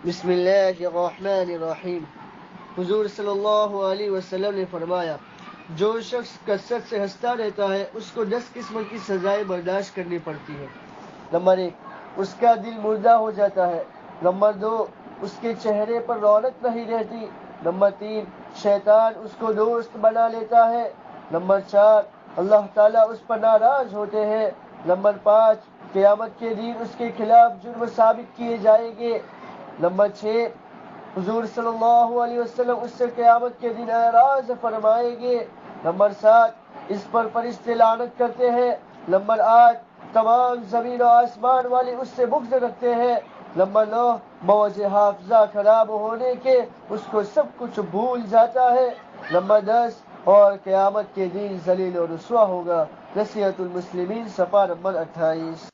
بسم اللہ الرحمن الرحیم۔ حضور صلی اللہ علیہ وسلم نے فرمایا، جو شخص کثرت سے ہنستا رہتا ہے اس کو 10 قسم کی سزائیں برداشت کرنی پڑتی ہے۔ نمبر 1، اس کا دل مردہ ہو جاتا ہے۔ نمبر 2، اس کے چہرے پر رونق نہیں رہتی۔ نمبر 3، شیطان اس کو دوست بنا لیتا ہے۔ نمبر 4، اللہ تعالیٰ اس پر ناراض ہوتے ہیں۔ نمبر 5، قیامت کے دن اس کے خلاف جرم ثابت کیے جائیں گے۔ نمبر 6، حضور صلی اللہ علیہ وسلم اس سے قیامت کے دن اعراض فرمائیں گے۔ نمبر 7، اس پر فرشتے لعنت کرتے ہیں۔ نمبر 8، تمام زمین و آسمان والے اس سے بغض رکھتے ہیں۔ نمبر 9، موج حافظہ خراب ہونے کے اس کو سب کچھ بھول جاتا ہے۔ نمبر 10، اور قیامت کے دن ذلیل و رسوا ہوگا۔ نصیحت المسلمین صفحہ نمبر 28۔